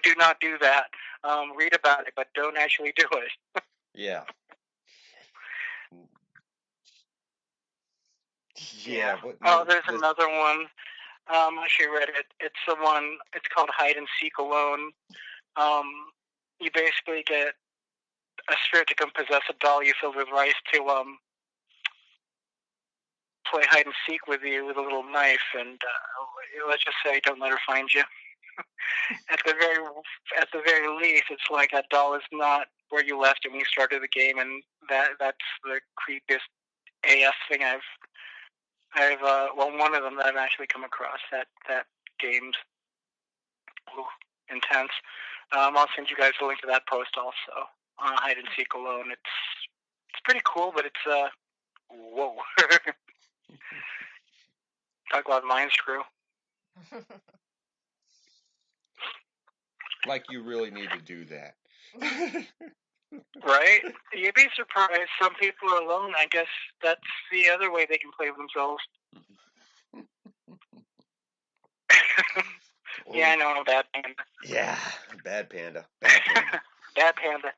do not do that. Read about it, but don't actually do it. Yeah. Yeah. What, Oh, there's another one. I actually read it. It's the one. It's called Hide and Seek Alone. You basically get a spirit to come possess a doll you filled with rice to play hide and seek with you with a little knife, and let's just say don't let her find you. at the very least, it's like that doll is not where you left it when you started the game, and that's the creepiest AF thing I've one of them that I've actually come across. That game's intense. I'll send you guys a link to that post also on Hide and Seek Alone. It's pretty cool, but it's whoa. Talk about mind screw. Like you really need to do that. Right? You'd be surprised. Some people are alone. I guess that's the other way they can play with themselves. Yeah, I know, I'm a bad panda. Yeah, bad panda. Bad panda.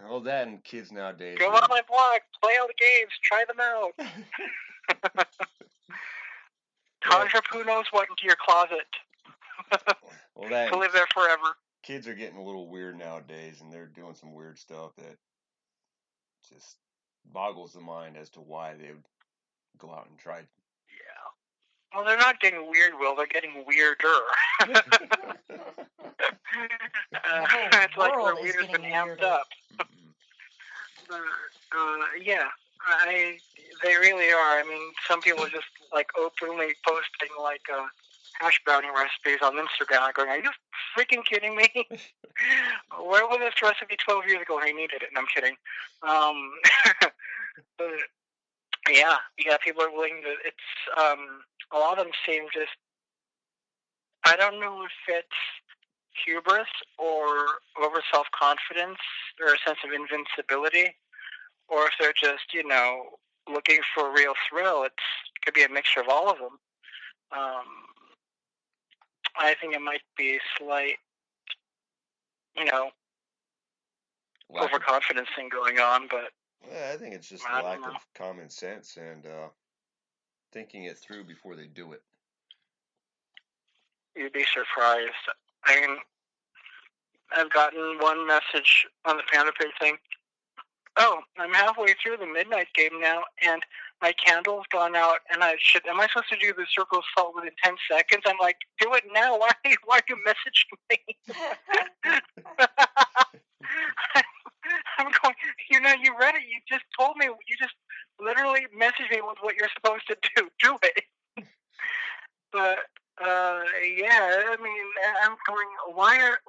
All that and kids nowadays. Go on my blog, play all the games, try them out. Conjure who knows what into your closet. To live there forever. Kids are getting a little weird nowadays, and they're doing some weird stuff that just boggles the mind as to why they would go out and try. Yeah. Well, they're not getting weird, Will. They're getting weirder. It's like their weirder's been amped up. Yeah. They really are. I mean, some people are just like openly posting like hash brownie recipes on Instagram, going, "Are you freaking kidding me? Where was this recipe 12 years ago? I needed it." And I'm kidding. But yeah, people are willing to. It's a lot of them seem just. I don't know if it's hubris or over self-confidence or a sense of invincibility, or if they're just, looking for a real thrill. It could be a mixture of all of them. I think it might be a slight, overconfidence thing going on, but I think it's just a lack of common sense and thinking it through before they do it. You'd be surprised. I mean, I've gotten one message on the Panda Pig thing. Oh, I'm halfway through the midnight game now, and my candle's gone out, and am I supposed to do the circle of salt within 10 seconds? I'm like, do it now. Why are you messaging me? I'm going, you read it. You just told me. You just literally messaged me with what you're supposed to do. Do it. But, yeah, I mean, I'm going, why are...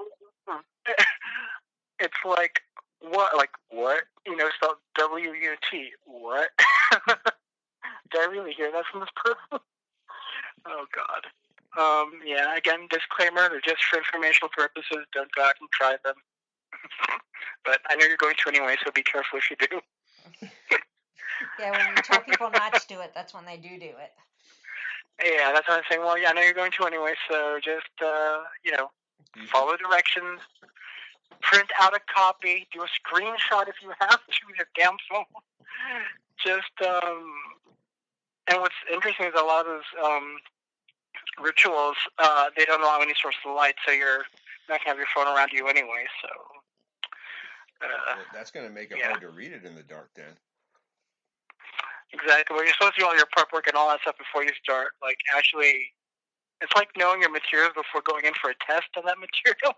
It's like, what? Like, what? Spelled W-U-T. What? Did I really hear that from this person? Oh, God. Yeah, again, disclaimer, they're just for informational purposes. Don't go out and try them. But I know you're going to anyway, so be careful if you do. Yeah, when you tell people not to do it, that's when they do it. Yeah, that's what I'm saying. Well, yeah, I know you're going to anyway, so just, follow directions. Print out a copy. Do a screenshot if you have to with your damn phone. Just, and what's interesting is a lot of those rituals, they don't allow any source of light, so you're not going to have your phone around you anyway, so... well, that's going to make it hard to read it in the dark then. Exactly. Well, you're supposed to do all your prep work and all that stuff before you start. Like, actually, it's like knowing your materials before going in for a test on that material.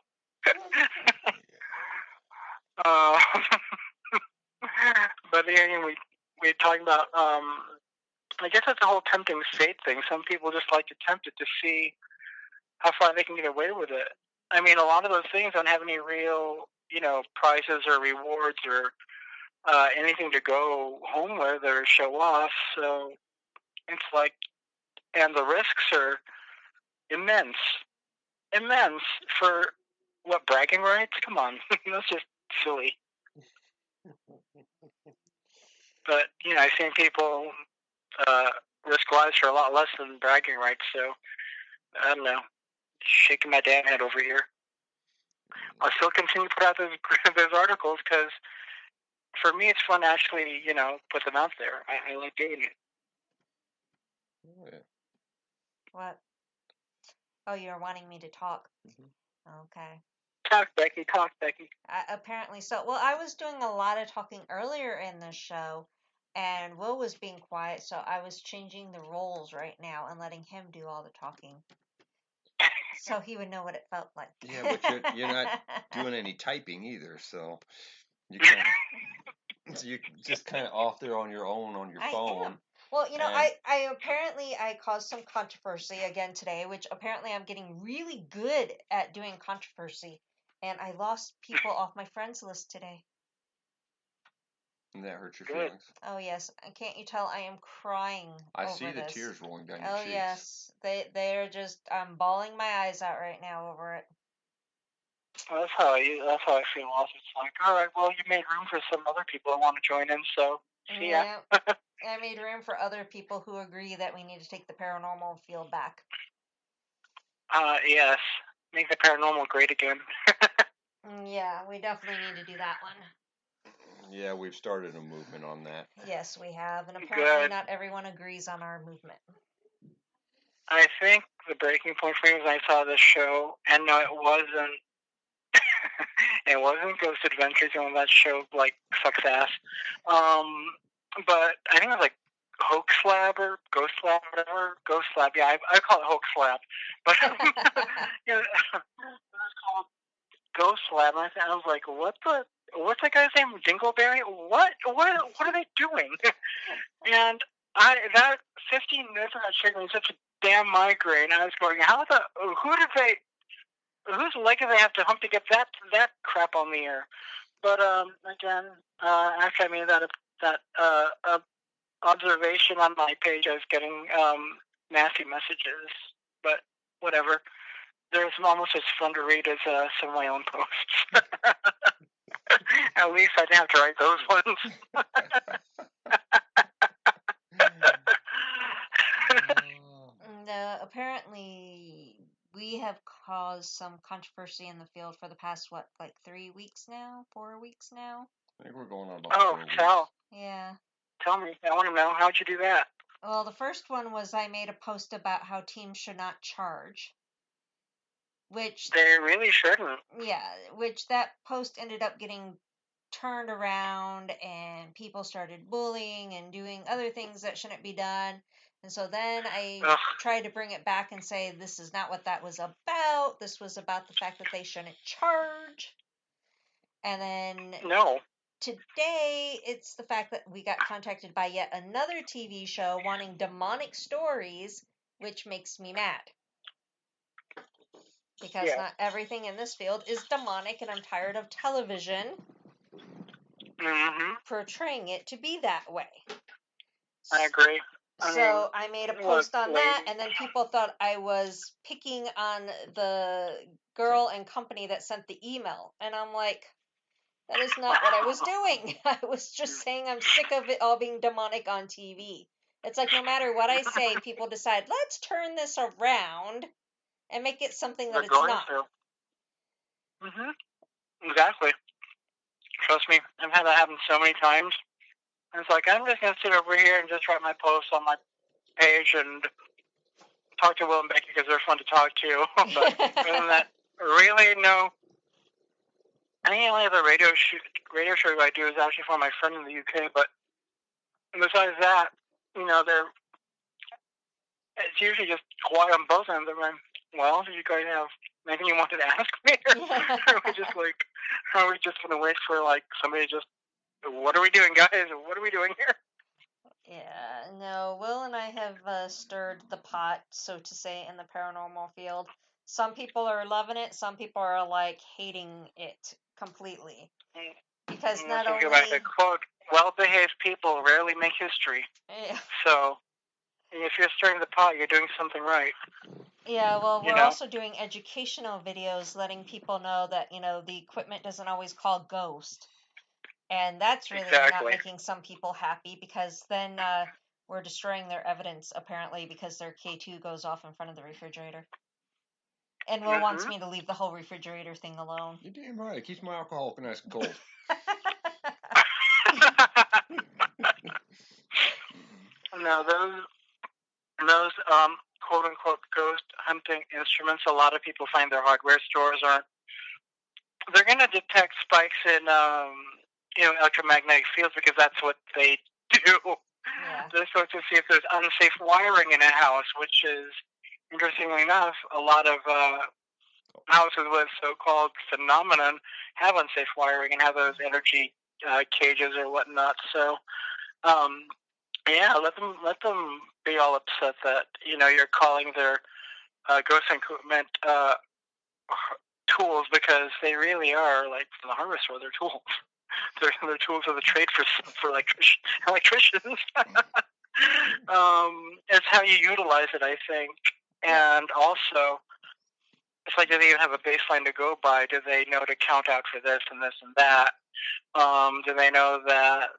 But again, we're talking about, I guess that's the whole tempting fate thing. Some people just like to tempt it to see how far they can get away with it. I mean, a lot of those things don't have any real, prizes or rewards or anything to go home with or show off. So it's like, and the risks are immense for what, bragging rights? Come on, that's just silly. But I've seen people risk lives for a lot less than bragging rights. So I don't know. shaking my damn head over here. I'll still continue to put out those articles because for me it's fun to actually, put them out there. I like doing it. Oh, yeah. What? Oh, you're wanting me to talk. Okay. Talk, Becky. Talk, Becky. Apparently so. Well, I was doing a lot of talking earlier in the show, and Will was being quiet, so I was changing the roles right now and letting him do all the talking. So he would know what it felt like. Yeah, but you're not doing any typing either, so you're just kind of off there on your own on your phone. Am. Well, I apparently I caused some controversy again today, which apparently I'm getting really good at doing controversy, and I lost people off my friends list today. And that hurts your feelings. Oh yes, can't you tell I am crying? I over see the this. tears rolling down your cheeks. Oh yes, they're just I'm bawling my eyes out right now over it. Well, that's how I feel. Also, it's like, all right, well, you made room for some other people who want to join in, so see ya. Yeah, I made room for other people who agree that we need to take the paranormal field back. Yes, make the paranormal great again. Yeah, we definitely need to do that one. Yeah, we've started a movement on that. Yes, we have, and apparently Good. not everyone agrees on our movement. I think the breaking point for me was I saw this show, and no, it wasn't. It wasn't Ghost Adventures, that show like sucks ass. But I think it was like Hoax Lab or Ghost Lab, whatever. Ghost Lab, yeah, I call it Hoax Lab, but it was called Ghost Lab, and I was like, what's that guy's name? Dingleberry? What are they doing? And that 15 minutes of that shit was such a damn migraine. I was going, whose leg do they have to hump to get that crap on the air? But again, after I made that observation on my page, I was getting nasty messages. But whatever, they're almost as fun to read as some of my own posts. At least I didn't have to write those ones. Apparently, we have caused some controversy in the field for the past, 3 weeks now? 4 weeks now? I think we're going on about 4 weeks. Tell. Yeah. Tell me. I want to know. How'd you do that? Well, the first one was I made a post about how teams should not charge. Which... They really shouldn't. Yeah, which that post ended up getting turned around, and people started bullying and doing other things that shouldn't be done. And so then I tried to bring it back and say, this is not what that was about. This was about the fact that they shouldn't charge. And then today, it's the fact that we got contacted by yet another TV show wanting demonic stories, which makes me mad. Because not everything in this field is demonic, and I'm tired of television portraying it to be that way. I agree. So I made a post on that, and then people thought I was picking on the girl and company that sent the email. And I'm like, that is not what I was doing. I was just saying I'm sick of it all being demonic on TV. It's like no matter what I say, people decide, let's turn this around and make it something that it's not. Exactly. Trust me, I've had that happen so many times. And it's like, I'm just going to sit over here and just write my posts on my page and talk to Will and Becky because they're fun to talk to. But other than that, really, no. I think the only other radio show I do is actually for my friend in the UK. But besides that, it's usually just quiet on both ends. I'm, well, did you guys have anything you wanted to ask me? Or are we just going to wait for somebody just, what are we doing, guys? What are we doing here? Yeah, no, Will and I have stirred the pot, so to say, in the paranormal field. Some people are loving it, some people are hating it completely. Because not only... The quote, well-behaved people rarely make history. Yeah. So, if you're stirring the pot, you're doing something right. Yeah, well, we're also doing educational videos letting people know that, the equipment doesn't always call ghost. And that's really not making some people happy, because then we're destroying their evidence, apparently, because their K2 goes off in front of the refrigerator. And Will wants me to leave the whole refrigerator thing alone. You're damn right. It keeps my alcohol nice and cold. No, those quote unquote ghost hunting instruments. A lot of people find their hardware stores aren't. They're going to detect spikes in electromagnetic fields because that's what they do. Yeah. They're supposed to see if there's unsafe wiring in a house, which is, interestingly enough, a lot of houses with so-called phenomenon have unsafe wiring and have those energy cages or whatnot. So, yeah, let them be all upset that you're calling their ghost equipment tools, because they really are, like, from the hardware store. They're tools. They're tools of the trade for electricians. It's how you utilize it, I think, and also it's like, do they even have a baseline to go by? Do they know to count out for this and this and that? Do they know that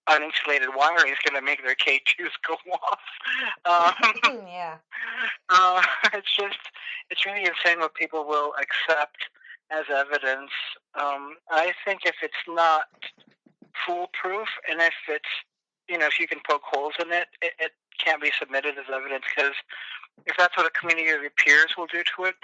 uninsulated wiring is going to make their K2s go off? Yeah. It's really insane what people will accept as evidence. I think if it's not foolproof, and if it's, if you can poke holes in it, it can't be submitted as evidence, because if that's what a community of your peers will do to it,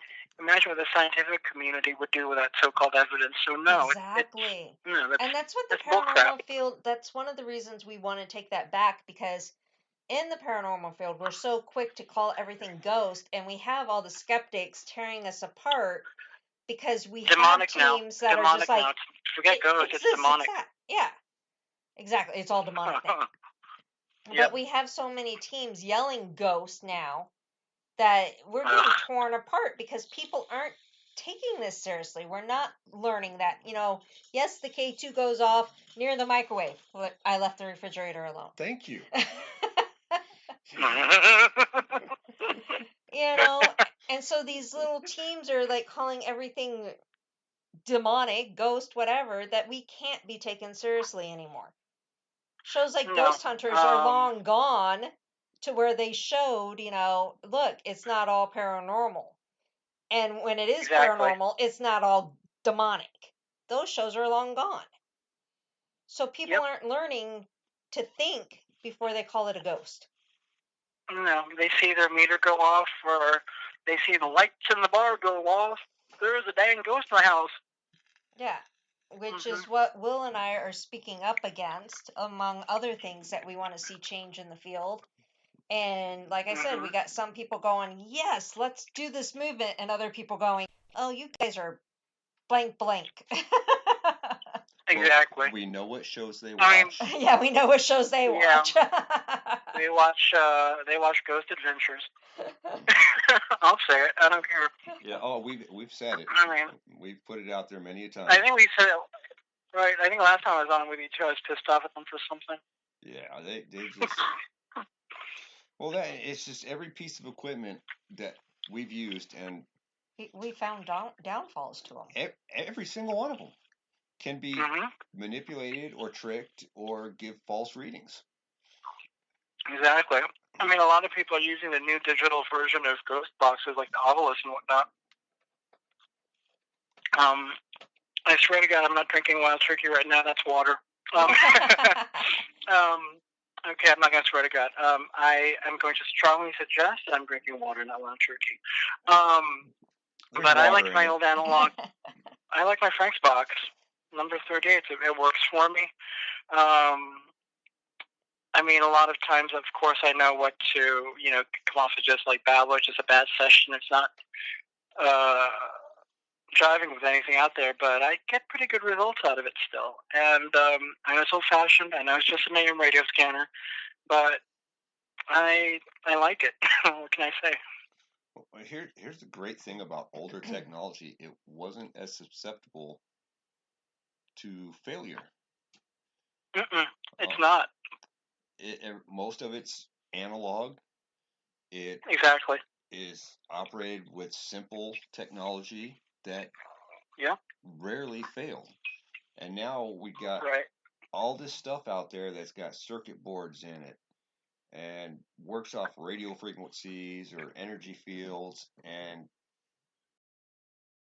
imagine what the scientific community would do with that so-called evidence. So no, exactly. And that's what the paranormal paranormal field, that's one of the reasons we want to take that back, because in the paranormal field, we're so quick to call everything ghost, and we have all the skeptics tearing us apart because we demonic have teams now. that demonic are just like, now. Forget ghost, it's demonic. Yeah, exactly. It's all demonic now. Yep. But we have so many teams yelling ghost now that we're getting torn apart because people aren't taking this seriously. We're not learning that, yes, the K2 goes off near the microwave. I left the refrigerator alone. Thank you. And so these little teams are like calling everything demonic, ghost, whatever, that we can't be taken seriously anymore. Shows like Ghost Hunters are long gone, to where they showed, look, it's not all paranormal. And when it is paranormal, it's not all demonic. Those shows are long gone. So people aren't learning to think before they call it a ghost. No, they see their meter go off, or they see the lights in the bar go off. There's a dang ghost in the house. Yeah, which is what Will and I are speaking up against, among other things that we want to see change in the field. And like I said, we got some people going, yes, let's do this movement, and other people going, oh, you guys are blank blank. Exactly. Well, we know what shows they watch. Yeah, we know what shows they watch. They watch Ghost Adventures. I'll say it. I don't care. Yeah. Oh, we've said it. I mean, we've put it out there many a time. I think we said it. Right. I think last time I was on with you too, I was pissed off at them for something. Yeah, they just. Well, it's just every piece of equipment that we've used, and we found downfalls to them. Every single one of them can be manipulated or tricked or give false readings. Exactly. I mean, a lot of people are using the new digital version of ghost boxes, like the Ovilus and whatnot. I swear to God, I'm not drinking wild turkey right now. That's water. Okay, I'm not going to swear to God. I am going to strongly suggest that I'm drinking water, not wild turkey. But I like my old analog. I like my Frank's box, number 38. It works for me. I mean, a lot of times, of course, I know what to, come off as just like babble. It's just a bad session. It's not driving with anything out there, but I get pretty good results out of it still. And I know it's old-fashioned. I know it's just an AM radio scanner, but I like it. What can I say? Well, here's the great thing about older technology. It wasn't as susceptible to failure. It's not. Most of it's analog. It exactly is operated with simple technology that rarely fail. And now we got all this stuff out there that's got circuit boards in it and works off radio frequencies or energy fields, and